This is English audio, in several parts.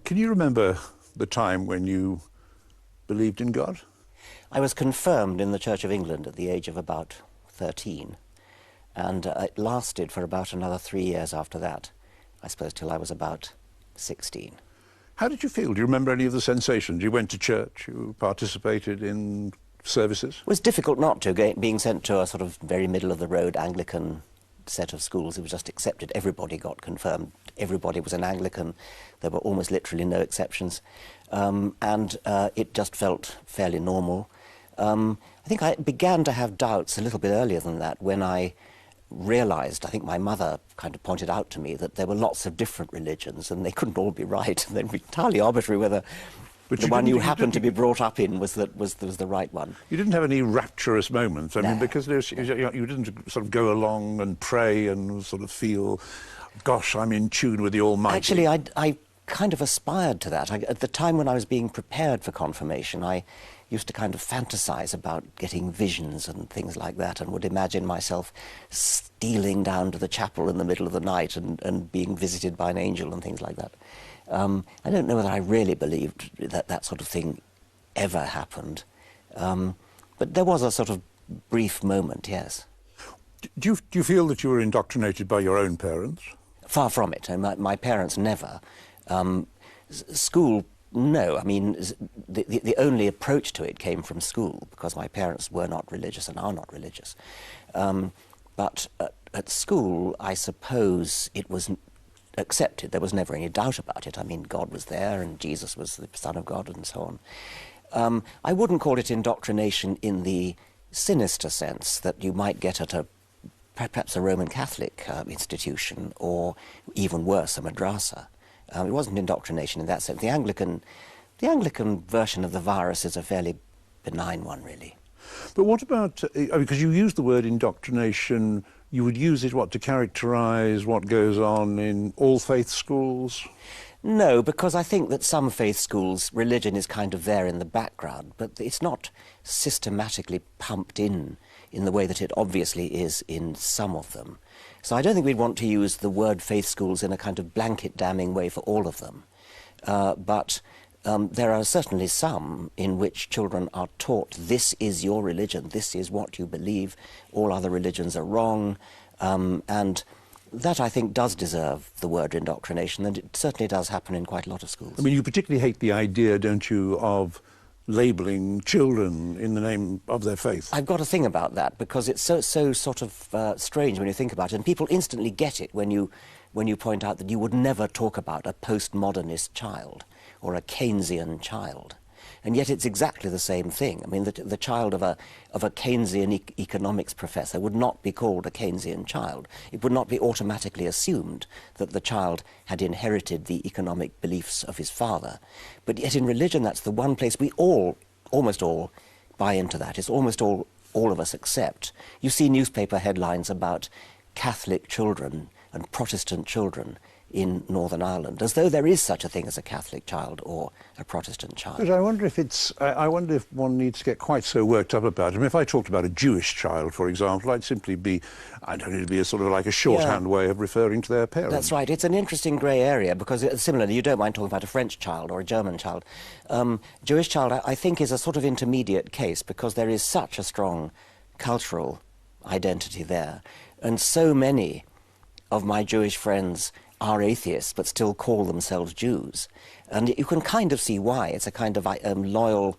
Can you remember the time when you believed in God? I was confirmed in the Church of England at the age of about 13, and it lasted for about another 3 years after that, I suppose till I was about 16. How did you feel? Do you remember any of the sensations? You went to church, you participated in services? It was difficult not to, being sent to a sort of very middle-of-the-road Anglican set of schools. It was just accepted. Everybody got confirmed. Everybody was an Anglican. There were almost literally no exceptions. It just felt fairly normal. I think I began to have doubts a little bit earlier than that when I realized, I think my mother kind of pointed out to me, that there were lots of different religions and they couldn't all be right. And they'd be entirely arbitrary whether the one you happened to be brought up in was the right one. You didn't have any rapturous moments? I No. mean, because you didn't sort of go along and pray and sort of feel, gosh, I'm in tune with the Almighty. Actually, I kind of aspired to that. At the time when I was being prepared for confirmation, I used to kind of fantasize about getting visions and things like that, and would imagine myself stealing down to the chapel in the middle of the night and being visited by an angel and things like that. I don't know whether I really believed that that sort of thing ever happened, but there was a sort of brief moment, yes. Do you feel that you were indoctrinated by your own parents? Far from it. My parents never. School, no. I mean, the only approach to it came from school, because my parents were not religious and are not religious. But at school, I suppose it was accepted. There was never any doubt about it. I mean, God was there and Jesus was the Son of God and so on. I wouldn't call it indoctrination in the sinister sense that you might get at perhaps a Roman Catholic institution, or even worse, a madrasa. It wasn't indoctrination in that sense. The Anglican version of the virus is a fairly benign one, really. But what about, because you use the word indoctrination, you would use it, to characterise what goes on in all faith schools? No, because I think that some faith schools, religion is kind of there in the background, but it's not systematically pumped in the way that it obviously is in some of them. So I don't think we'd want to use the word faith schools in a kind of blanket damning way for all of them. But there are certainly some in which children are taught, this is your religion, this is what you believe, all other religions are wrong, and that, I think, does deserve the word indoctrination, and it certainly does happen in quite a lot of schools. I mean, you particularly hate the idea, don't you, of labelling children in the name of their faith. I've got a thing about that, because it's so sort of strange when you think about it, and people instantly get it when you point out that you would never talk about a postmodernist child or a Keynesian child. And yet it's exactly the same thing. I mean, the child of a Keynesian economics professor would not be called a Keynesian child. It would not be automatically assumed that the child had inherited the economic beliefs of his father. But yet in religion, that's the one place we almost all, buy into that. It's almost all of us accept. You see newspaper headlines about Catholic children and Protestant children in Northern Ireland, as though there is such a thing as a Catholic child or a Protestant child. But I wonder if one needs to get quite so worked up about it. I mean, if I talked about a Jewish child, for example, I'd simply be, it'd be a sort of like a shorthand way of referring to their parents. That's right. It's an interesting grey area, because similarly, you don't mind talking about a French child or a German child. Jewish child, I think, is a sort of intermediate case, because there is such a strong cultural identity there. And so many of my Jewish friends are atheists but still call themselves Jews. And you can kind of see why. It's a kind of loyal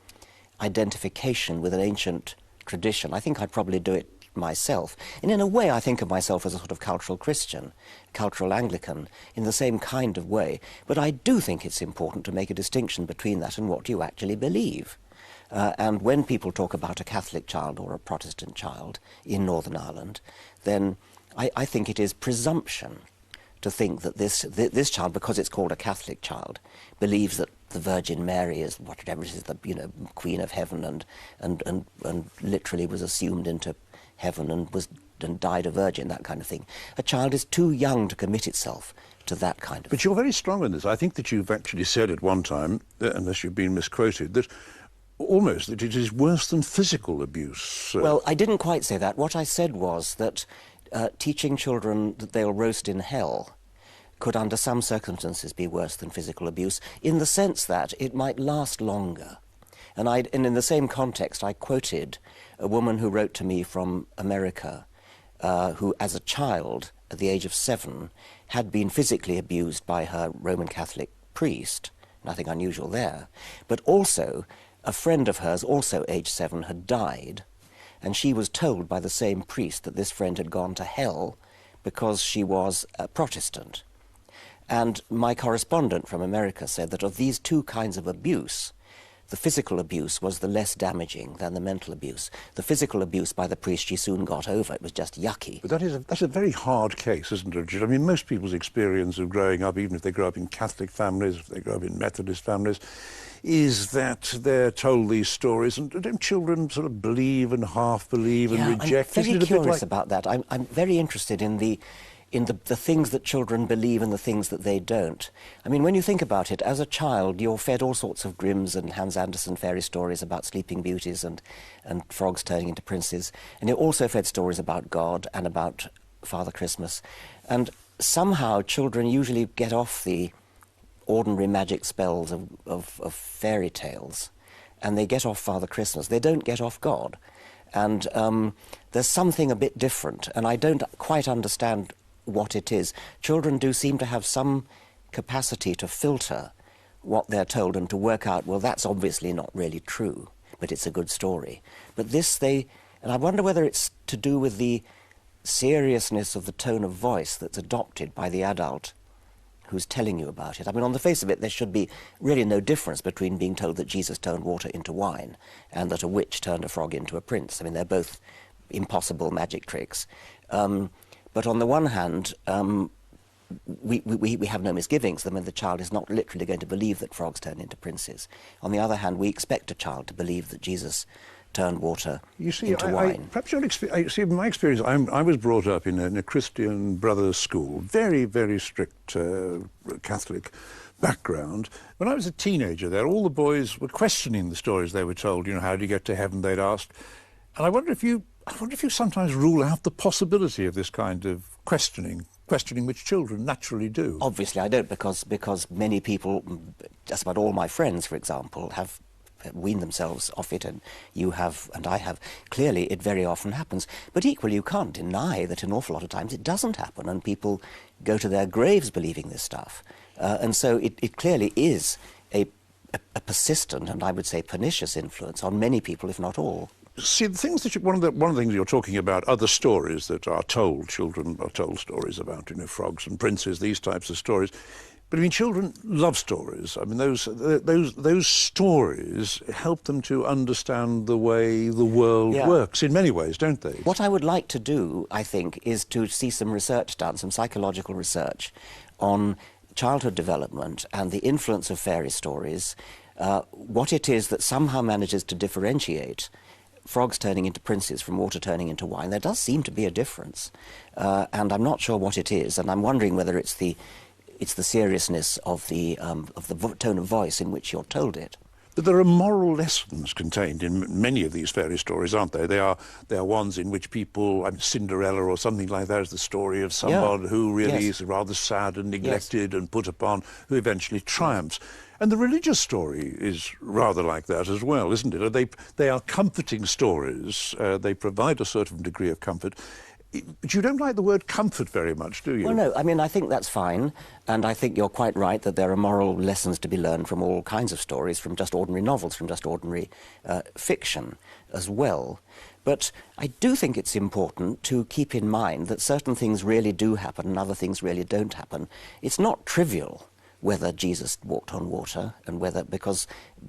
identification with an ancient tradition. I think I'd probably do it myself. And in a way, I think of myself as a sort of cultural Christian, cultural Anglican, in the same kind of way. But I do think it's important to make a distinction between that and what you actually believe. And when people talk about a Catholic child or a Protestant child in Northern Ireland, then I think it is presumption to think that this child, because it's called a Catholic child, believes that the Virgin Mary is whatever it is, the Queen of Heaven, and literally was assumed into heaven and died a virgin, that kind of thing. A child is too young to commit itself to that kind of. But you're very strong on this. I think that you've actually said at one time, unless you've been misquoted, that almost that it is worse than physical abuse. Well, I didn't quite say that. What I said was that teaching children that they'll roast in hell could under some circumstances be worse than physical abuse, in the sense that it might last longer. And in the same context, I quoted a woman who wrote to me from America, who as a child, at the age of 7, had been physically abused by her Roman Catholic priest. Nothing unusual there. But also, a friend of hers, also aged 7, had died, and she was told by the same priest that this friend had gone to hell because she was a Protestant. And my correspondent from America said that of these two kinds of abuse, the physical abuse was the less damaging than the mental abuse. The physical abuse by the priest she soon got over. It was just yucky. But that's a very hard case, isn't it, Richard? I mean, most people's experience of growing up, even if they grow up in Catholic families, if they grow up in Methodist families, is that they're told these stories, and don't children sort of believe and half believe and reject? I'm very curious about that. I'm very interested in the things that children believe and the things that they don't. I mean, when you think about it, as a child, you're fed all sorts of Grimm's and Hans Andersen fairy stories about sleeping beauties and frogs turning into princes, and you're also fed stories about God and about Father Christmas. And somehow children usually get off the ordinary magic spells of fairy tales, and they get off Father Christmas. They don't get off God. And there's something a bit different, and I don't quite understand what it is. Children do seem to have some capacity to filter what they're told and to work out, well, that's obviously not really true, but it's a good story. But and I wonder whether it's to do with the seriousness of the tone of voice that's adopted by the adult who's telling you about it. I mean, on the face of it, there should be really no difference between being told that Jesus turned water into wine and that a witch turned a frog into a prince. I mean, they're both impossible magic tricks. But on the one hand, we have no misgivings. I mean, the child is not literally going to believe that frogs turn into princes. On the other hand, we expect a child to believe that Jesus turned water into wine. Perhaps see, in my experience, I was brought up in a Christian Brothers school, very, very strict Catholic background. When I was a teenager there, all the boys were questioning the stories they were told. You know, how do you get to heaven, they'd asked. And I wonder if you sometimes rule out the possibility of this kind of questioning which children naturally do. Obviously I don't, because many people, just about all my friends, for example, have weaned themselves off it, and you have, and I have. Clearly, it very often happens. But equally, you can't deny that an awful lot of times it doesn't happen, and people go to their graves believing this stuff. And so it clearly is a persistent, and I would say pernicious influence on many people, if not all. See, the things that one of the things you're talking about are the stories that are told. Children are told stories about, you know, frogs and princes, these types of stories. But I mean, children love stories. I mean, those stories help them to understand the way the world works in many ways, don't they? What I would like to do, I think, is to see some research done, some psychological research on childhood development and the influence of fairy stories, what it is that somehow manages to differentiate frogs turning into princes from water turning into wine. There does seem to be a difference, and I'm not sure what it is, and I'm wondering whether it's the seriousness of the tone of voice in which you're told it. But there are moral lessons contained in many of these fairy stories, aren't they? They are ones in which people, Cinderella or something like that, is the story of someone who really is rather sad and neglected and put upon, who eventually triumphs. And the religious story is rather like that as well, isn't it? They are comforting stories. They provide a certain degree of comfort. But you don't like the word comfort very much, do you? Well, no. I mean, I think that's fine. And I think you're quite right that there are moral lessons to be learned from all kinds of stories, from just ordinary novels, from just ordinary fiction as well. But I do think it's important to keep in mind that certain things really do happen and other things really don't happen. It's not trivial whether Jesus walked on water, and whether, because,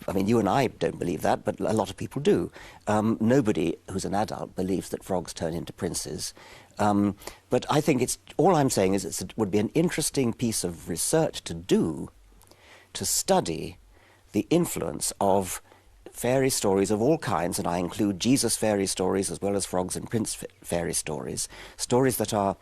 I mean, you and I don't believe that, but a lot of people do. Nobody who's an adult believes that frogs turn into princes. But I think all I'm saying is it would be an interesting piece of research to do, to study the influence of fairy stories of all kinds, and I include Jesus fairy stories as well as frogs and prince fairy stories, stories that are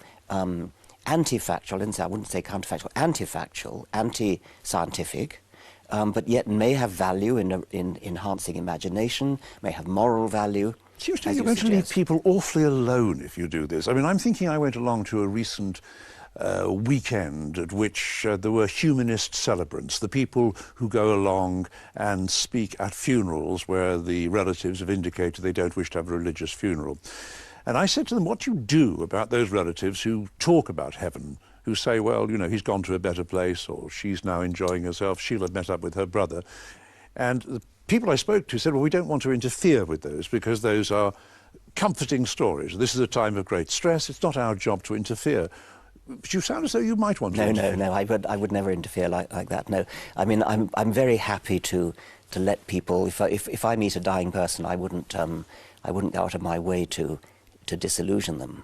anti-factual, I wouldn't say counterfactual, anti-factual, anti-scientific, but yet may have value in enhancing imagination, may have moral value. It seems to me you're going to leave people awfully alone if you do this. I mean, I'm thinking I went along to a recent weekend at which there were humanist celebrants, the people who go along and speak at funerals where the relatives have indicated they don't wish to have a religious funeral. And I said to them, what do you do about those relatives who talk about heaven, who say, well, you know, he's gone to a better place, or she's now enjoying herself, she'll have met up with her brother. And the people I spoke to said, well, we don't want to interfere with those because those are comforting stories. This is a time of great stress. It's not our job to interfere. But you sound as though you might want to interfere. No, I would never interfere like that, no. I mean, I'm very happy to let people, if I meet a dying person, I wouldn't go out of my way to disillusion them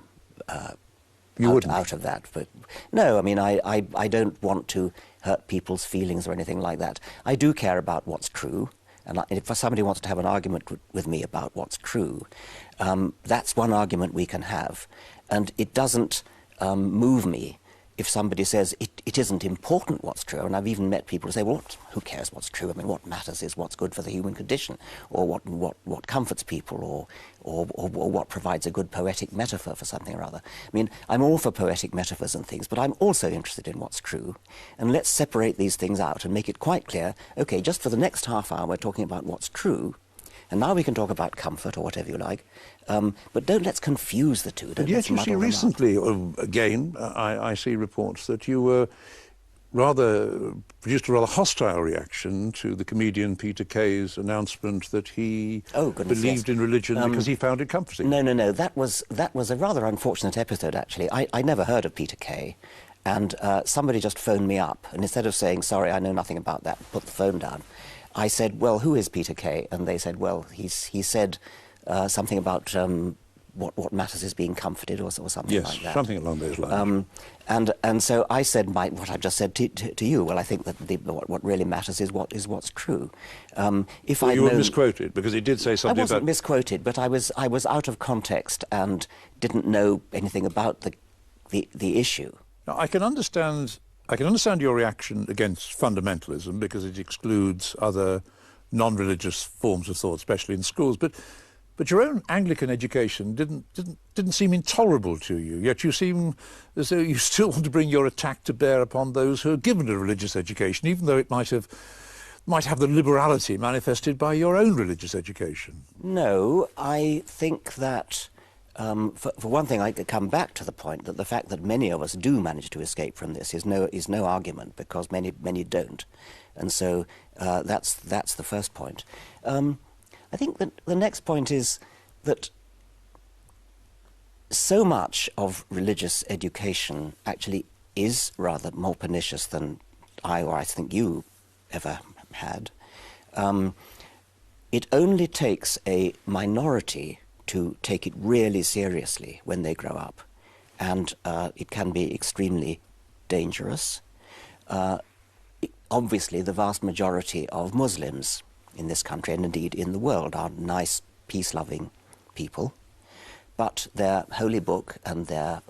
out of that. But no, I mean, I don't want to hurt people's feelings or anything like that. I do care about what's true, and if somebody wants to have an argument with me about what's true, that's one argument we can have, and it doesn't move me if somebody says it isn't important what's true. And I've even met people who say, well, who cares what's true? I mean, what matters is what's good for the human condition, or what comforts people, or what provides a good poetic metaphor for something or other. I mean, I'm all for poetic metaphors and things, but I'm also interested in what's true. And let's separate these things out and make it quite clear, okay, just for the next half hour we're talking about what's true, and now we can talk about comfort or whatever you like, but let's confuse the two. But yet you see recently, again, I see reports that you were produced a rather hostile reaction to the comedian Peter Kay's announcement that he believed in religion because he found it comforting. No. That was a rather unfortunate episode, actually. I never heard of Peter Kay, and somebody just phoned me up, and instead of saying, sorry, I know nothing about that, put the phone down, I said, well, who is Peter Kay? And they said, well, he said something about what matters is being comforted or something like that. Yes, something along those lines. And so I said what I just said to you. Well, I think that what really matters is what's true. You were misquoted because he did say something. I wasn't misquoted, but I was out of context and didn't know anything about the issue. Now, I can understand your reaction against fundamentalism because it excludes other non-religious forms of thought, especially in schools. But your own Anglican education didn't seem intolerable to you. Yet you seem as though you still want to bring your attack to bear upon those who are given a religious education, even though it might have the liberality manifested by your own religious education. No, I think that. For one thing, I could come back to the point that the fact that many of us do manage to escape from this is no argument, because many don't, and so that's the first point. I think that the next point is that so much of religious education actually is rather more pernicious than I think you ever had. It only takes a minority to take it really seriously when they grow up, and it can be extremely dangerous. Obviously, the vast majority of Muslims in this country, and indeed in the world, are nice, peace-loving people, but their holy book and their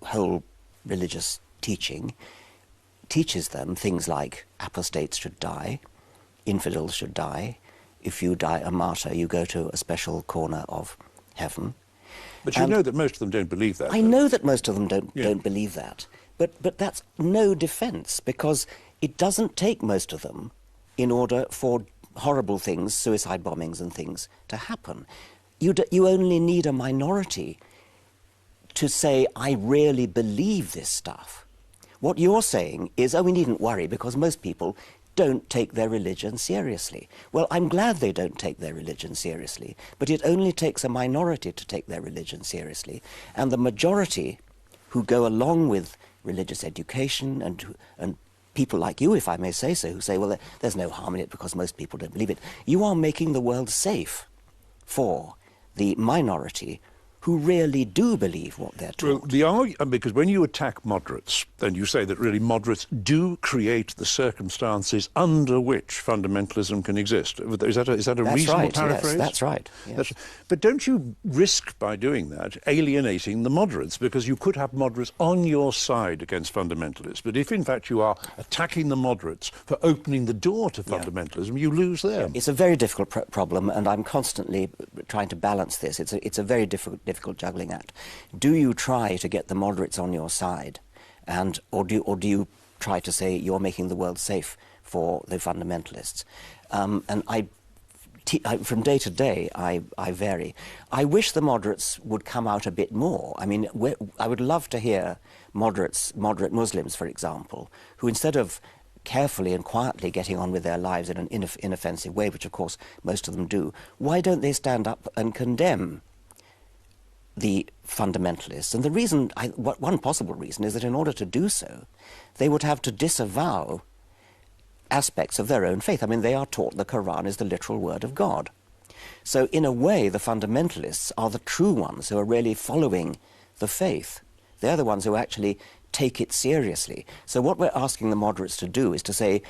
whole religious teaching teaches them things like apostates should die, infidels should die. If you die a martyr, you go to a special corner of heaven. But you know that most of them don't believe that. I know that most of them don't believe that. But that's no defence, because it doesn't take most of them in order for horrible things, suicide bombings and things, to happen. You only need a minority to say, I really believe this stuff. What you're saying is, we needn't worry because most people don't take their religion seriously. Well, I'm glad they don't take their religion seriously, but it only takes a minority to take their religion seriously, and the majority who go along with religious education and people like you, if I may say so, who say, well, there's no harm in it because most people don't believe it. You are making the world safe for the minority who really do believe what they're taught. Well, because when you attack moderates, then you say that really moderates do create the circumstances under which fundamentalism can exist. Is that a reasonable paraphrase? Yes, that's right. Yes. But don't you risk, by doing that, alienating the moderates? Because you could have moderates on your side against fundamentalists. But if, in fact, you are attacking the moderates for opening the door to fundamentalism, you lose them. It's a very difficult problem, and I'm constantly trying to balance this. It's a very difficult juggling act. Do you try to get the moderates on your side or do you try to say you're making the world safe for the fundamentalists? And from day to day, I vary. I wish the moderates would come out a bit more. I mean, I would love to hear moderate Muslims, for example, who instead of carefully and quietly getting on with their lives in an inoffensive way, which of course most of them do, why don't they stand up and condemn the fundamentalists? And the reason, one possible reason, is that in order to do so, they would have to disavow aspects of their own faith. I mean, they are taught the Quran is the literal word of God. So in a way, the fundamentalists are the true ones who are really following the faith. They're the ones who actually take it seriously. So what we're asking the moderates to do is to say,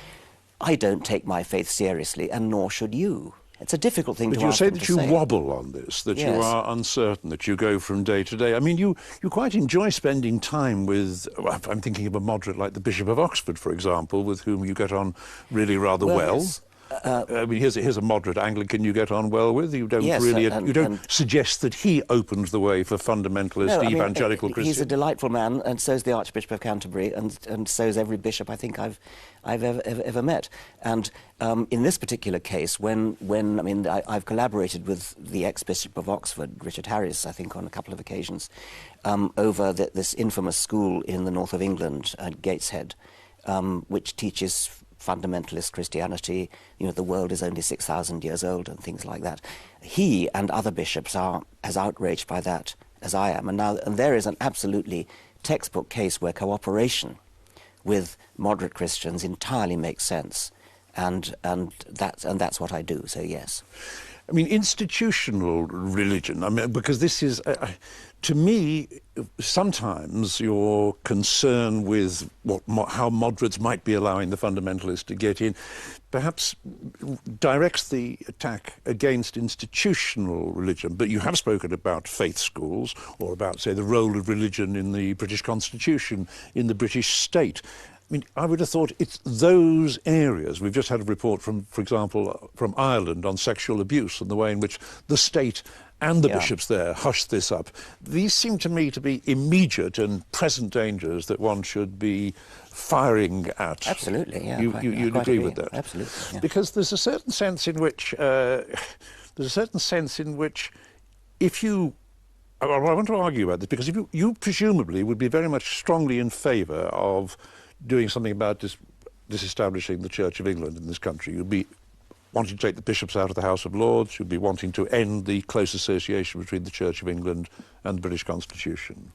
I don't take my faith seriously, and nor should you. It's a difficult thing to ask them to say. But you say that you wobble on this, that yes. you are uncertain, that you go from day to day. I mean, you quite enjoy spending time with, I'm thinking of a moderate like the Bishop of Oxford, for example, with whom you get on really rather well. Yes. I mean, here's a moderate Anglican you get on well with. You don't yes, you don't suggest that he opened the way for fundamentalist evangelical Christians. He's a delightful man, and so is the Archbishop of Canterbury, and so is every bishop I think I've ever met. And in this particular case, I've collaborated with the ex-Bishop of Oxford, Richard Harris, I think on a couple of occasions, over this infamous school in the north of England at Gateshead, which teaches fundamentalist Christianity, the world is only 6,000 years old and things like that. He and other bishops are as outraged by that as I am. And there is an absolutely textbook case where cooperation with moderate Christians entirely makes sense. And that's what I do, so yes. I mean, institutional religion, because this is, to me, sometimes your concern with how moderates might be allowing the fundamentalists to get in, perhaps directs the attack against institutional religion. But you have spoken about faith schools, or about, say, the role of religion in the British Constitution, in the British state. I mean, I would have thought it's those areas. We've just had a report from, for example, from Ireland on sexual abuse and the way in which the state and the bishops there hushed this up. These seem to me to be immediate and present dangers that one should be firing at. Absolutely, yeah. You'd agree with that? Absolutely, yeah. Because there's a certain sense in which if you... I want to argue about this, because if you presumably would be very much strongly in favour of doing something about disestablishing the Church of England in this country. You'd be wanting to take the bishops out of the House of Lords. You'd be wanting to end the close association between the Church of England and the British Constitution.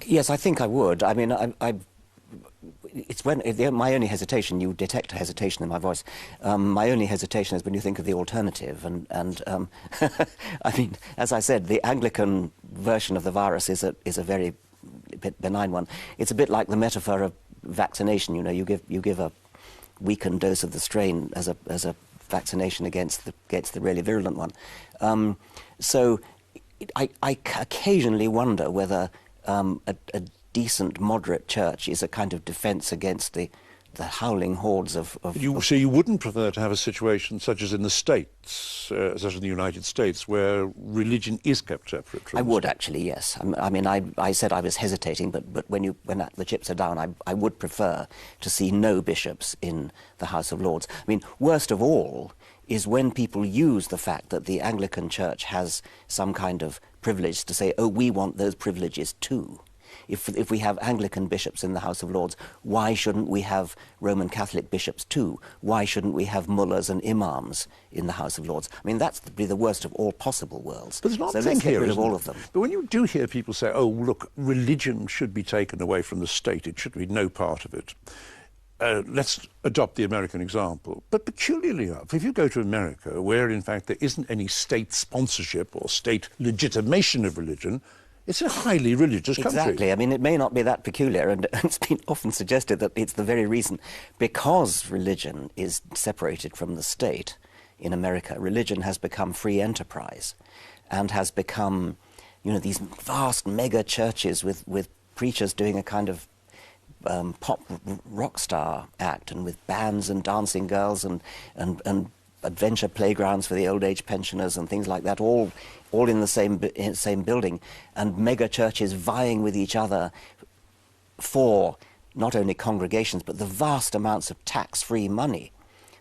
Yes, I think I would. I mean, it's my only hesitation. You detect a hesitation in my voice. My only hesitation is when you think of the alternative, and I mean, as I said, the Anglican version of the virus is a very benign one. It's a bit like the metaphor of vaccination. You give a weakened dose of the strain as a vaccination against the really virulent one. So I occasionally wonder whether a decent moderate church is a kind of defence against the howling hordes of... So you wouldn't prefer to have a situation such as in the States, such as in the United States, where religion is kept separate from... I would actually, yes. I mean, I said I was hesitating, but when the chips are down, I would prefer to see no bishops in the House of Lords. I mean, worst of all is when people use the fact that the Anglican Church has some kind of privilege to say, oh, we want those privileges too. If we have Anglican bishops in the House of Lords, why shouldn't we have Roman Catholic bishops too? Why shouldn't we have mullahs and imams in the House of Lords? I mean, that's the worst of all possible worlds. But there's not so let's get rid of all of them. But when you do hear people say, oh, look, religion should be taken away from the state, it should be no part of it. Let's adopt the American example. But peculiarly enough, if you go to America, where in fact there isn't any state sponsorship or state legitimation of religion, it's a highly religious country. Exactly. I mean, it may not be that peculiar, and it's been often suggested that it's the very reason. Because religion is separated from the state in America, religion has become free enterprise and has become, these vast mega churches with preachers doing a kind of pop rock star act, and with bands and dancing girls and adventure playgrounds for the old age pensioners and things like that, all in the same building, and mega churches vying with each other for not only congregations, but the vast amounts of tax-free money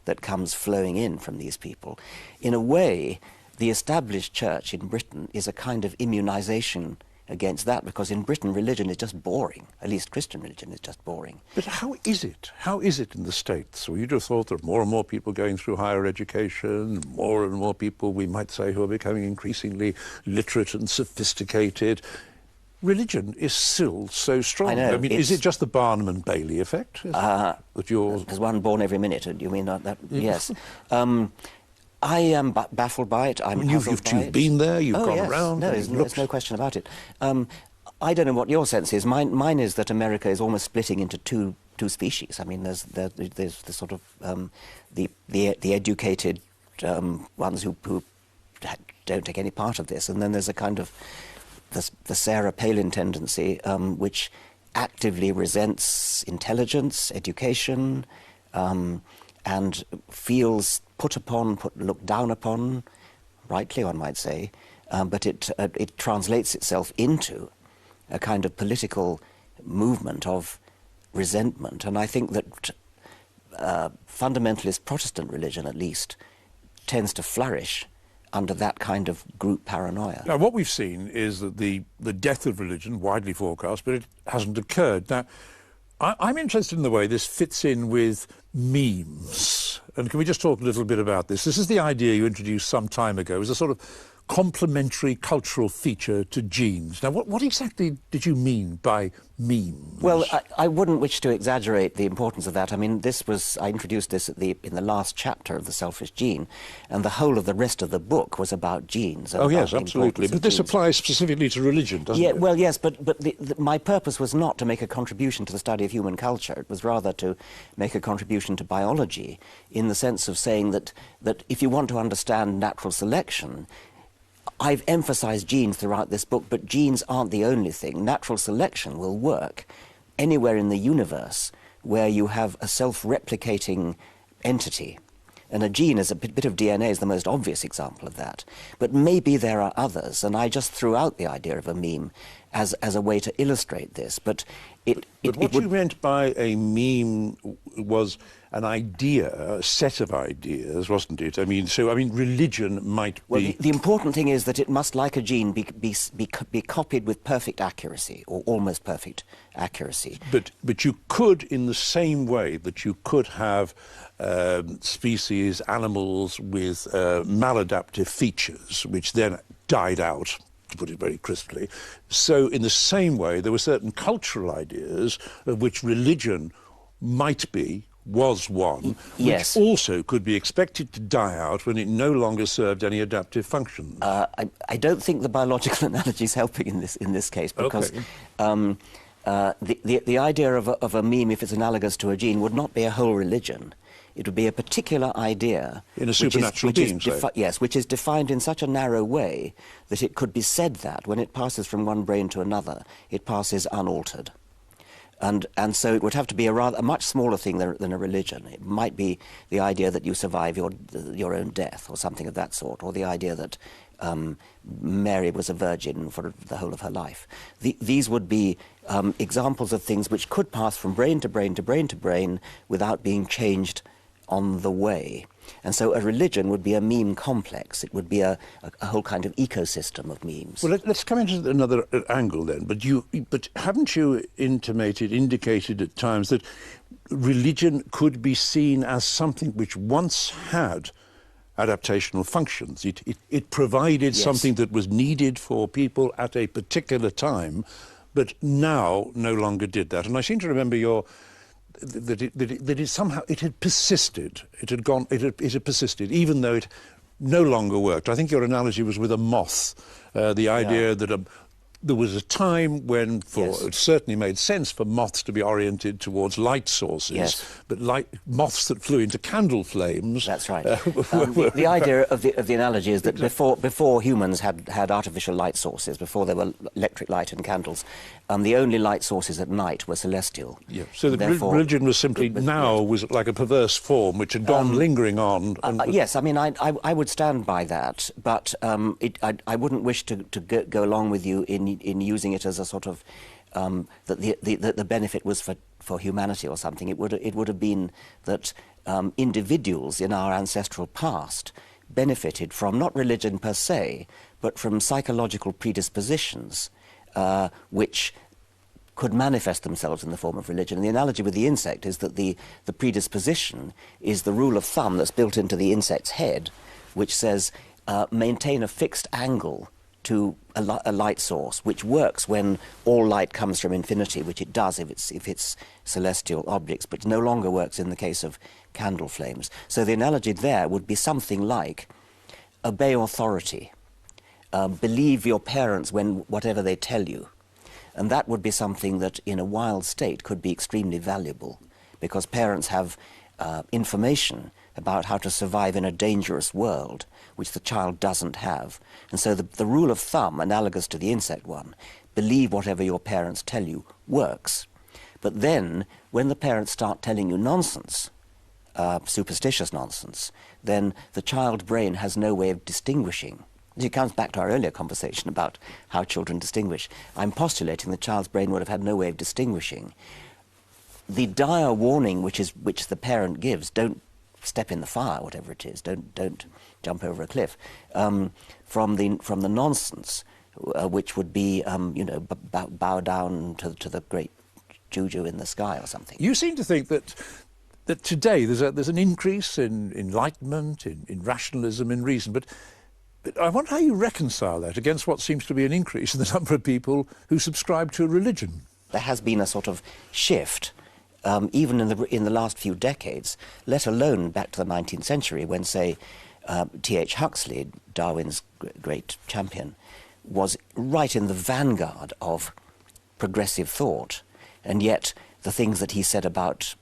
that comes flowing in from these people. In a way, the established church in Britain is a kind of immunization against that, because in Britain religion is just boring. At least Christian religion is just boring. But how is it? How is it in the States? Well, you'd have thought there are more and more people going through higher education, more and more people, we might say, who are becoming increasingly literate and sophisticated. Religion is still so strong. I know. I mean, is it just the Barnum and Bailey effect? That you're... There's one born every minute, and you mean that? Yes. I am baffled by it. I'm puzzled by it. You've been there, you've gone yes. around. No, there's no question about it. I don't know what your sense is. Mine is that America is almost splitting into two species. I mean, there's the sort of the educated ones who don't take any part of this, and then there's a kind of the Sarah Palin tendency, which actively resents intelligence, education, and feels looked down upon, rightly one might say, but it translates itself into a kind of political movement of resentment. And I think that fundamentalist Protestant religion, at least, tends to flourish under that kind of group paranoia. Now, what we've seen is that the death of religion, widely forecast, but it hasn't occurred. Now, I'm interested in the way this fits in with memes. And can we just talk a little bit about this? This is the idea you introduced some time ago as a sort of complementary cultural feature to genes. Now, what exactly did you mean by memes? Well, I wouldn't wish to exaggerate the importance of that. I mean, I introduced this in the last chapter of The Selfish Gene, and the whole of the rest of the book was about genes. Oh, yes, absolutely. But this applies specifically to religion, doesn't it? Well, yes, but my purpose was not to make a contribution to the study of human culture. It was rather to make a contribution to biology, in the sense of saying that if you want to understand natural selection, I've emphasized genes throughout this book, but genes aren't the only thing. Natural selection will work anywhere in the universe where you have a self-replicating entity. And a gene, as a bit of DNA, is the most obvious example of that. But maybe there are others, and I just threw out the idea of a meme as a way to illustrate this. But what you meant by a meme was an idea, a set of ideas, wasn't it? I mean, religion might be... Well, the important thing is that it must, like a gene, be copied with perfect accuracy, or almost perfect accuracy. But you could, in the same way that you could have species, animals with maladaptive features, which then died out, to put it very crisply. So in the same way, there were certain cultural ideas of which religion was one, yes, which also could be expected to die out when it no longer served any adaptive functions. I don't think the biological analogy is helping in this case, because the idea of a meme, if it's analogous to a gene, would not be a whole religion. It would be a particular idea in a supernatural being, yes, which is defined in such a narrow way that it could be said that when it passes from one brain to another, it passes unaltered. And so it would have to be a much smaller thing than a religion. It might be the idea that you survive your own death, or something of that sort, or the idea that Mary was a virgin for the whole of her life. These would be examples of things which could pass from brain to brain to brain to brain without being changed on the way. And so a religion would be a meme complex. It would be a whole kind of ecosystem of memes. Well, let's come into another angle then. But haven't you indicated at times that religion could be seen as something which once had adaptational functions? It provided something that was needed for people at a particular time, but now no longer did that. And I seem to remember that it somehow had persisted. It had persisted, even though it no longer worked. I think your analogy was with a moth, the idea that there was a time when it certainly made sense for moths to be oriented towards light sources, but moths that flew into candle flames. That's right. The idea of the analogy is that before humans had artificial light sources, before there were electric light and candles, the only light sources at night were celestial. Yeah. So the religion was simply was like a perverse form which had gone lingering on. Yes, I mean, I would stand by that, but I wouldn't wish to go along with you in using it as a sort of that the benefit was for humanity or something. It would have been that individuals in our ancestral past benefited from not religion per se, but from psychological predispositions which could manifest themselves in the form of religion. And the analogy with the insect is that the predisposition is the rule of thumb that's built into the insect's head, which says maintain a fixed angle to a light source, which works when all light comes from infinity, which it does if it's celestial objects, but no longer works in the case of candle flames. So the analogy there would be something like obey authority, believe your parents when whatever they tell you. And that would be something that in a wild state could be extremely valuable, because parents have information about how to survive in a dangerous world, which the child doesn't have. And so the rule of thumb, analogous to the insect one, believe whatever your parents tell you, works. But then, when the parents start telling you nonsense, superstitious nonsense, then the child brain has no way of distinguishing. It comes back to our earlier conversation about how children distinguish. I'm postulating the child's brain would have had no way of distinguishing the dire warning which the parent gives, don't step in the fire, whatever it is, don't jump over a cliff, from the nonsense, which would be, bow down to the great juju in the sky or something. You seem to think that today there's an increase in enlightenment, in rationalism, in reason, but I wonder how you reconcile that against what seems to be an increase in the number of people who subscribe to a religion. There has been a sort of shift, even in the last few decades, let alone back to the 19th century, when, say, T.H. Huxley, Darwin's great champion, was right in the vanguard of progressive thought, and yet the things that he said about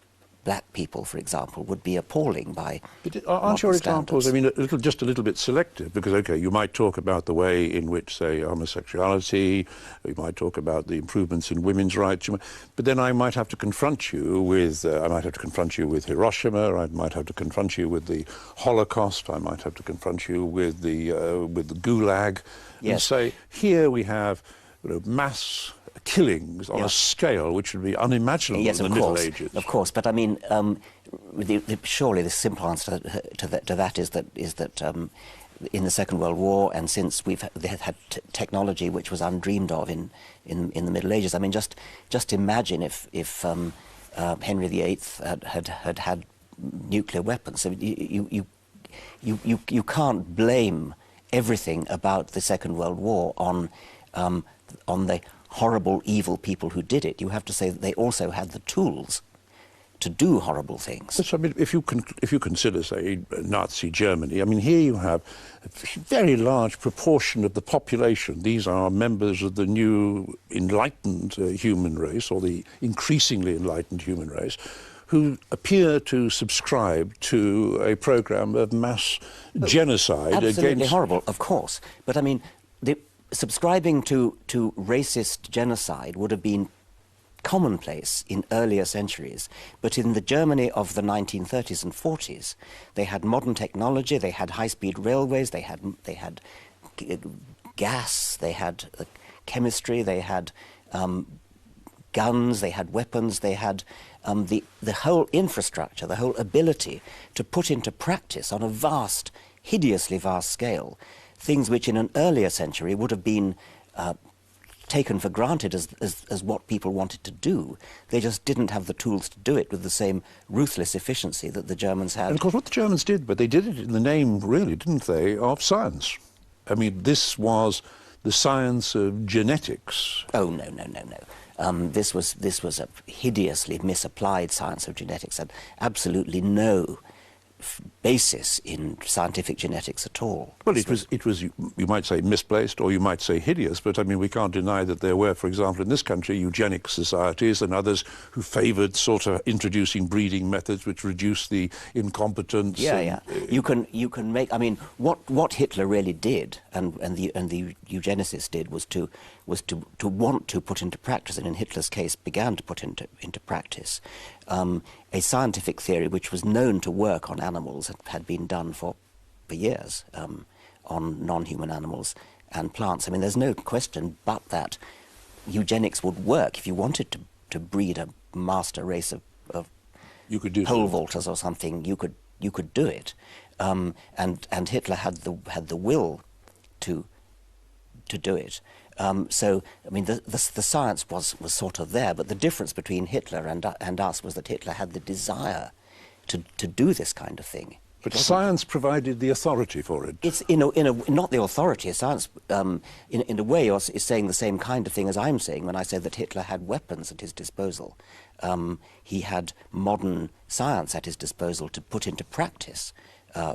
black people, for example, would be appalling by aren't your examples, standards. just a little bit selective? Because, OK, you might talk about the way in which, say, homosexuality, you might talk about the improvements in women's rights, but then I might have to confront you with, Hiroshima, I might have to confront you with the Holocaust, I might have to confront you with the Gulag, yes. And say, here we have mass killings on a scale which would be unimaginable in the Middle Ages. Of course, but I mean, surely the simple answer to that is that in the Second World War, and since they had technology which was undreamed of in the Middle Ages. I mean, just imagine if Henry VIII had nuclear weapons. So you can't blame everything about the Second World War on the horrible, evil people who did it. You have to say that they also had the tools to do horrible things. Yes, I mean, if you consider, say, Nazi Germany, I mean, here you have a very large proportion of the population. These are members of the new enlightened human race, or the increasingly enlightened human race, who appear to subscribe to a program of mass genocide. Absolutely horrible, of course. But I mean, subscribing to racist genocide would have been commonplace in earlier centuries, but in the Germany of the 1930s and 40s, they had modern technology, they had high-speed railways, they had gas, they had chemistry, they had guns, they had weapons, they had the whole infrastructure, the whole ability to put into practice on a vast, hideously vast scale, things which in an earlier century would have been taken for granted as what people wanted to do. They just didn't have the tools to do it with the same ruthless efficiency that the Germans had. And of course what the Germans did, but they did it in the name, really, didn't they, of science. I mean, this was the science of genetics. Oh, no. This was a hideously misapplied science of genetics, and absolutely no basis in scientific genetics at all. Well, it was you might say misplaced, or you might say hideous, but I mean we can't deny that there were, for example, in this country, eugenic societies and others who favoured sort of introducing breeding methods which reduced the incompetence. Yeah. You can make. I mean, what Hitler really did, and the eugenicists did, was to want to put into practice, and in Hitler's case began to put into practice, a scientific theory which was known to work on animals, had been done for years on non-human animals and plants. I mean, there's no question but that eugenics would work. If you wanted to breed a master race of you could do pole vaulters or something, you could do it. And Hitler had the will to do it. So, I mean, the science was sort of there, but the difference between Hitler and us was that Hitler had the desire to do this kind of thing. But science provided the authority for it. It's not the authority. Science, in a way, is saying the same kind of thing as I'm saying when I say that Hitler had weapons at his disposal. He had modern science at his disposal to put into practice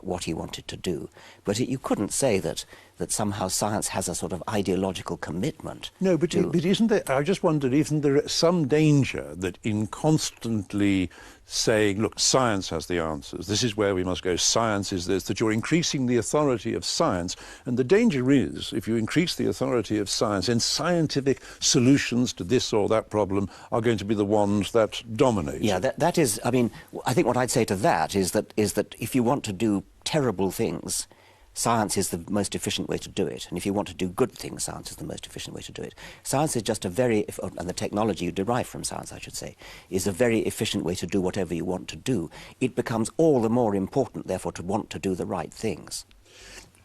what he wanted to do. But you couldn't say that somehow science has a sort of ideological commitment. No, but isn't there, I just wondered, isn't there some danger that in constantly saying, look, science has the answers, this is where we must go, science is this, that you're increasing the authority of science, and the danger is, if you increase the authority of science, then scientific solutions to this or that problem are going to be the ones that dominate. Yeah, that is, I mean, I think what I'd say to that is that if you want to do terrible things, science is the most efficient way to do it. And if you want to do good things, science is the most efficient way to do it. Science is just and the technology you derive from science, I should say, is a very efficient way to do whatever you want to do. It becomes all the more important, therefore, to want to do the right things.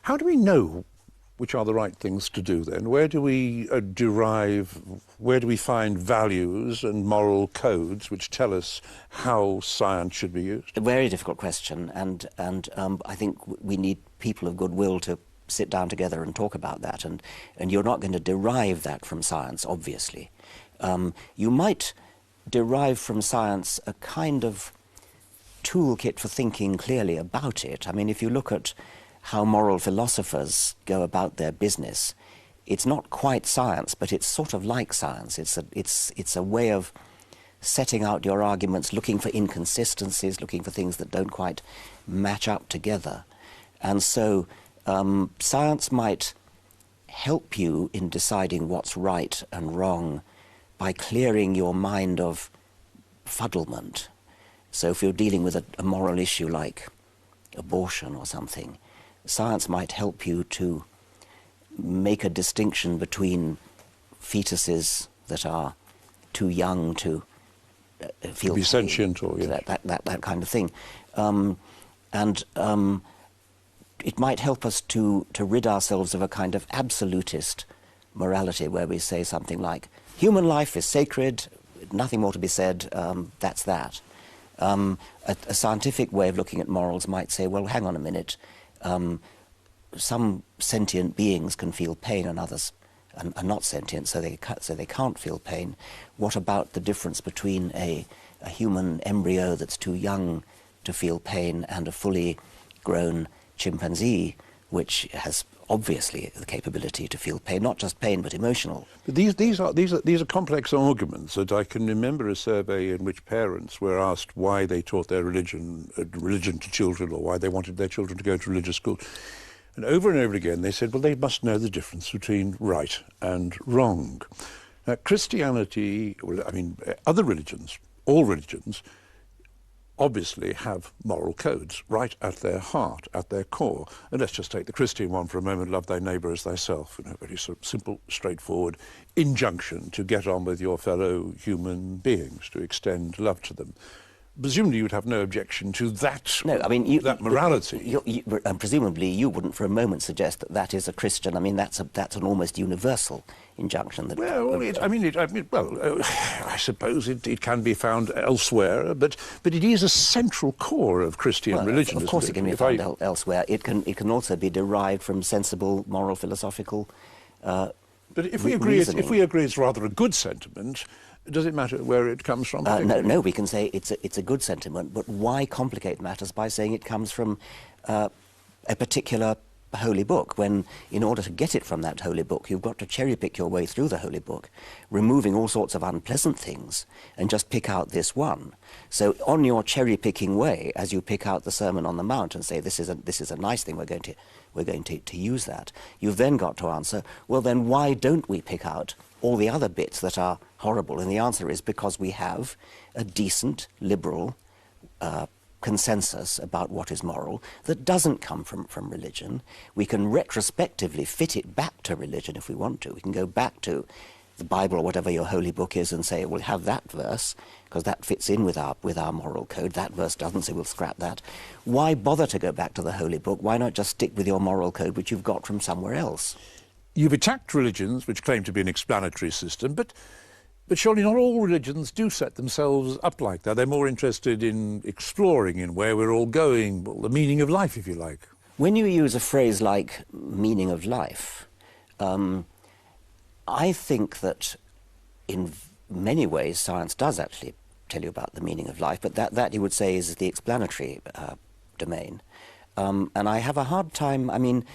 How do we know which are the right things to do then? Where do we where do we find values and moral codes which tell us how science should be used? A very difficult question, and I think we need people of goodwill to sit down together and talk about that, and you're not going to derive that from science, obviously. You might derive from science a kind of toolkit for thinking clearly about it. I mean, if you look at how moral philosophers go about their business, it's not quite science, but it's sort of like science. It's a way of setting out your arguments, looking for inconsistencies, looking for things that don't quite match up together. And so science might help you in deciding what's right and wrong by clearing your mind of fuddlement. So if you're dealing with a moral issue like abortion or something, science might help you to make a distinction between fetuses that are too young to feel be sentient, or yes. that kind of thing, and it might help us to rid ourselves of a kind of absolutist morality where we say something like, human life is sacred, nothing more to be said, that's that. A scientific way of looking at morals might say, well, hang on a minute, some sentient beings can feel pain and others are not sentient, so they can't feel pain. What about the difference between a human embryo that's too young to feel pain and a fully grown chimpanzee, which has obviously the capability to feel pain, not just pain but emotional? But these are complex arguments that I can remember a survey in which parents were asked why they taught their religion to children, or why they wanted their children to go to religious school. And over again they said, well, they must know the difference between right and wrong. Now, Christianity, I mean, other religions, all religions, obviously have moral codes right at their heart, at their core. And let's just take the Christian one for a moment, love thy neighbour as thyself. You know, very sort of simple, straightforward injunction to get on with your fellow human beings, to extend love to them. Presumably you'd have no objection to that. No, I mean, that morality. Presumably you wouldn't for a moment suggest that is a Christian. I mean, that's an almost universal injunction. That I suppose it can be found elsewhere, but it is a central core of Christian religion. Of course, it can be found elsewhere. It can also be derived from sensible, moral, philosophical. But if we agree, it's rather a good sentiment, does it matter where it comes from? No, we can say it's a good sentiment, but why complicate matters by saying it comes from a particular holy book, when in order to get it from that holy book, you've got to cherry-pick your way through the holy book, removing all sorts of unpleasant things, and just pick out this one. So on your cherry-picking way, as you pick out the Sermon on the Mount and say, this is a nice thing, we're going to use that, you've then got to answer, well, then why don't we pick out all the other bits that are horrible? And the answer is because we have a decent, liberal consensus about what is moral that doesn't come from religion. We can retrospectively fit it back to religion if we want to. We can go back to the Bible or whatever your holy book is and say, we'll have that verse, because that fits in with our moral code. That verse doesn't, so we'll scrap that. Why bother to go back to the holy book? Why not just stick with your moral code, which you've got from somewhere else? You've attacked religions which claim to be an explanatory system, but surely not all religions do set themselves up like that. They're more interested in exploring, in where we're all going, well, the meaning of life, if you like. When you use a phrase like meaning of life, I think that in many ways science does actually tell you about the meaning of life, but that you would say is the explanatory domain. And I have a hard time, I mean,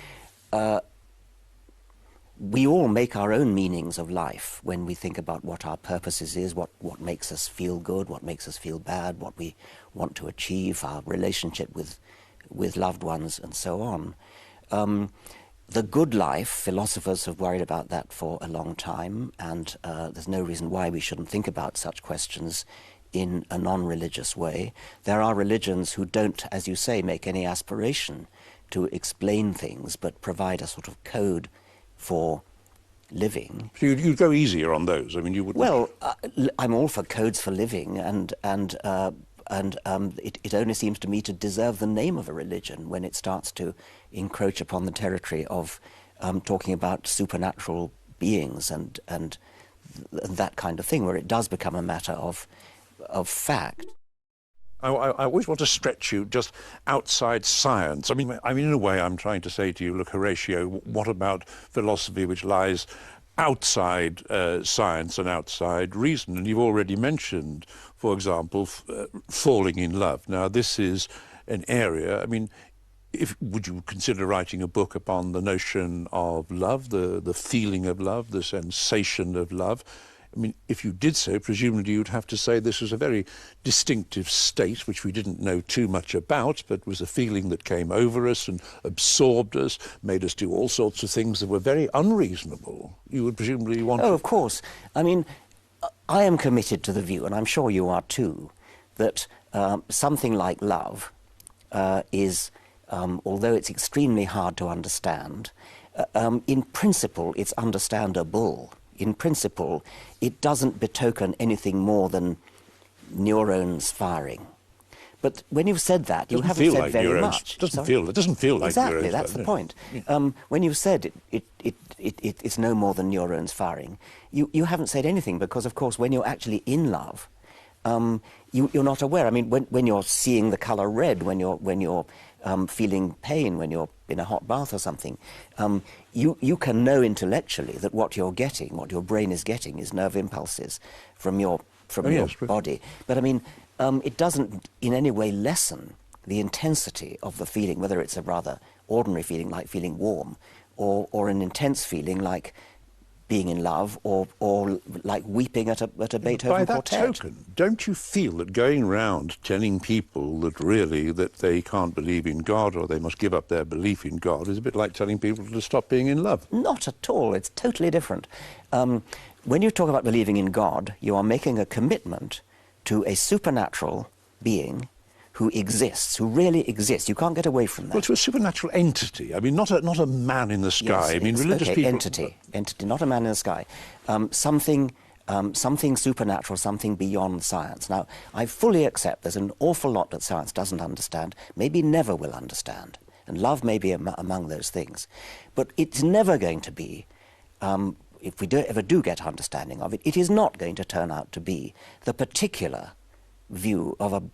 we all make our own meanings of life when we think about what our purposes is, what makes us feel good, what makes us feel bad, what we want to achieve, our relationship with loved ones, and so on. The good life, philosophers have worried about that for a long time, and there's no reason why we shouldn't think about such questions in a non-religious way. There are religions who don't, as you say, make any aspiration to explain things, but provide a sort of code for living. So you'd go easier on those. I mean, you wouldn't. Well, I'm all for codes for living, and it only seems to me to deserve the name of a religion when it starts to encroach upon the territory of talking about supernatural beings and that kind of thing, where it does become a matter of fact. I always want to stretch you just outside science. I mean, in a way, I'm trying to say to you, look, Horatio, what about philosophy which lies outside science and outside reason? And you've already mentioned, for example, falling in love. Now, this is an area, I mean, would you consider writing a book upon the notion of love, the feeling of love, the sensation of love? I mean, if you did so, presumably you'd have to say this was a very distinctive state which we didn't know too much about, but was a feeling that came over us and absorbed us, made us do all sorts of things that were very unreasonable. You would presumably want Oh, of course. I mean, I am committed to the view, and I'm sure you are too, that something like love is, although it's extremely hard to understand, in principle it's understandable. In principle, it doesn't betoken anything more than neurons firing. But when you've said that, you haven't said very much. It doesn't feel like exactly, neurons. That's the point. Yeah. When you've said it's no more than neurons firing, you haven't said anything, because, of course, when you're actually in love, you're not aware. I mean, when you're seeing the colour red, when you're feeling pain, when you're in a hot bath or something, you can know intellectually that what you're getting, what your brain is getting, is nerve impulses from your body. But I mean, it doesn't in any way lessen the intensity of the feeling, whether it's a rather ordinary feeling like feeling warm, or an intense feeling like being in love, or like weeping at a Beethoven quartet. By that token, don't you feel that going round telling people that really that they can't believe in God or they must give up their belief in God is a bit like telling people to stop being in love? Not at all. It's totally different. When you talk about believing in God, you are making a commitment to a supernatural being who exists, who really exists. You can't get away from that. Well, to a supernatural entity. I mean, not a man in the sky. Yes, I mean, religious people... Entity, not a man in the sky. Something supernatural, something beyond science. Now, I fully accept there's an awful lot that science doesn't understand, maybe never will understand, and love may be among those things. But it's never going to be, if we ever do get understanding of it, it is not going to turn out to be the particular view of a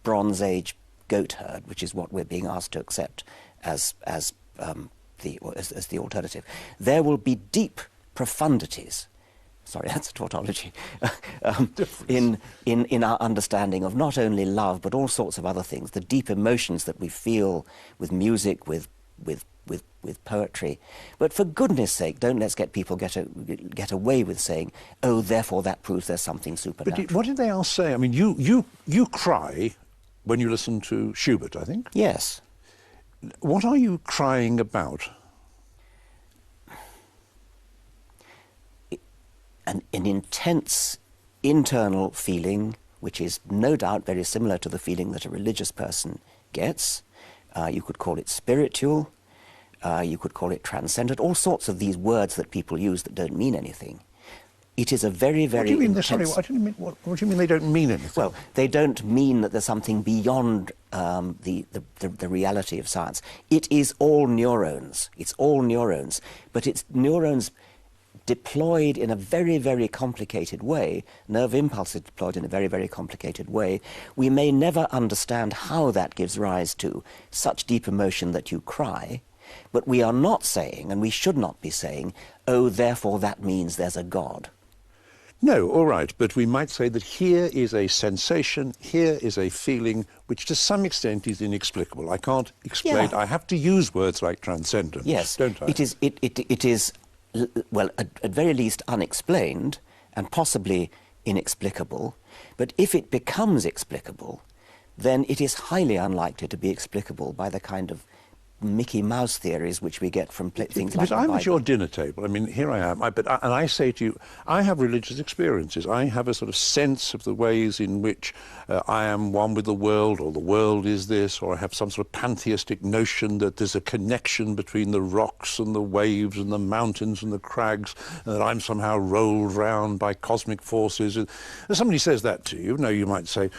Bronze Age goat herd, which is what we're being asked to accept as the alternative. There will be deep profundities. Sorry, that's a tautology. in our understanding of not only love but all sorts of other things, the deep emotions that we feel with music, with poetry. But for goodness sake, don't let's get people get away with saying, oh, therefore that proves there's something supernatural. But what did they all say? I mean, you cry when you listen to Schubert, I think? Yes. What are you crying about? An intense internal feeling, which is no doubt very similar to the feeling that a religious person gets. You could call it spiritual. You could call it transcendent, all sorts of these words that people use that don't mean anything. It is a very, very What do you mean? intense... Sorry, what do you mean? What do you mean they don't mean anything? Well, they don't mean that there's something beyond the reality of science. It is all neurons. It's all neurons. But it's neurons deployed in a very, very complicated way. Nerve impulses deployed in a very, very complicated way. We may never understand how that gives rise to such deep emotion that you cry, but we are not saying, and we should not be saying, oh, therefore that means there's a God. No, all right, but we might say that here is a sensation, here is a feeling which to some extent is inexplicable. I can't explain. Yeah. I have to use words like transcendence, Yes, don't I? it is, well, at very least unexplained and possibly inexplicable. But if it becomes explicable, then it is highly unlikely to be explicable by the kind of Mickey Mouse theories which we get from things like the I'm Bible. at your dinner table. I mean, here I am. And I say to you, I have religious experiences. I have a sort of sense of the ways in which I am one with the world, or the world is this, or I have some sort of pantheistic notion that there's a connection between the rocks and the waves and the mountains and the crags, and that I'm somehow rolled round by cosmic forces. And if somebody says that to you, you might say,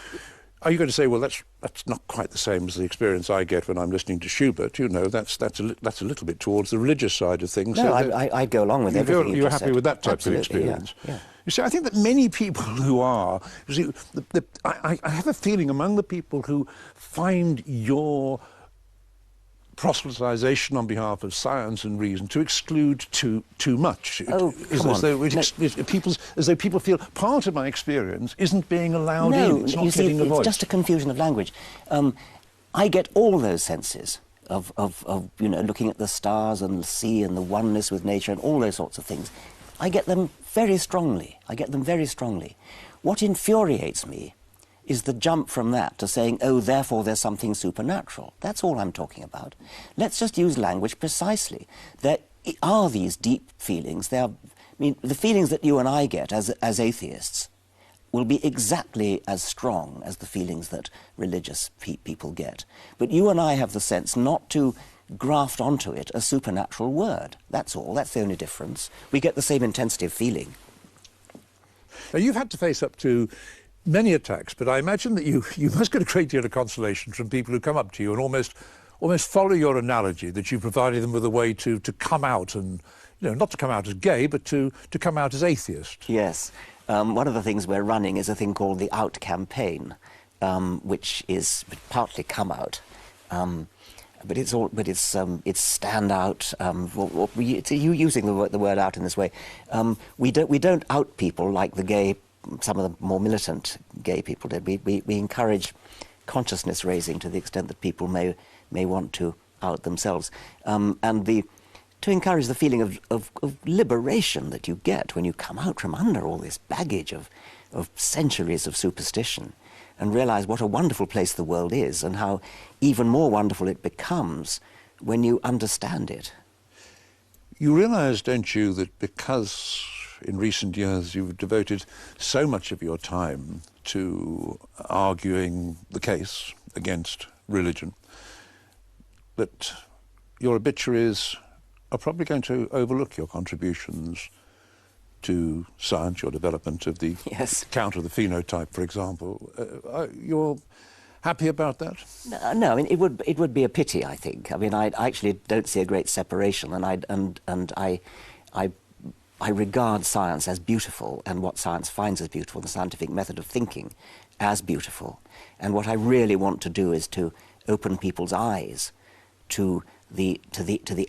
are you going to say, well, that's not quite the same as the experience I get when I'm listening to Schubert? That's a little bit towards the religious side of things. No, So I go along with everything you're just happy said. with that type Absolutely, of experience? Yeah. You see, I think that many people who are... You see, I have a feeling among the people who find your proselytization on behalf of science and reason to exclude too much. Oh, come as though people feel part of my experience isn't being allowed in. It's not you see, getting a voice. it's just a confusion of language. I get all those senses of looking at the stars and the sea and the oneness with nature and all those sorts of things. I get them very strongly. What infuriates me is the jump from that to saying, oh, therefore there's something supernatural. That's all I'm talking about. Let's just use language precisely. There are these deep feelings. The feelings that you and I get as atheists will be exactly as strong as the feelings that religious people get. But you and I have the sense not to graft onto it a supernatural word. That's all. That's the only difference. We get the same intensity of feeling. Now, you've had to face up to many attacks, but I imagine that you must get a great deal of consolation from people who come up to you and almost follow your analogy, that you provided them with a way to come out and, not to come out as gay, but to come out as atheist. Yes. One of the things we're running is a thing called the Out campaign, which is partly come out, but it's stand out. You using the word out in this way. We don't out people like the gay. Some of the more militant gay people did. We encourage consciousness raising to the extent that people may want to out themselves, to encourage the feeling of liberation that you get when you come out from under all this baggage of centuries of superstition and realize what a wonderful place the world is and how even more wonderful it becomes when you understand it. You realize, don't you, that because in recent years you've devoted so much of your time to arguing the case against religion, that your obituaries are probably going to overlook your contributions to science, your development of the count of the phenotype, for example. You're happy about that? No, I mean, it would be a pity, I think. I mean, I actually don't see a great separation, and I regard science as beautiful, and what science finds as beautiful, the scientific method of thinking, as beautiful. And what I really want to do is to open people's eyes to the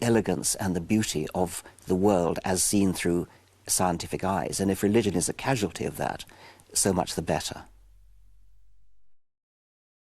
elegance and the beauty of the world as seen through scientific eyes. And if religion is a casualty of that, so much the better.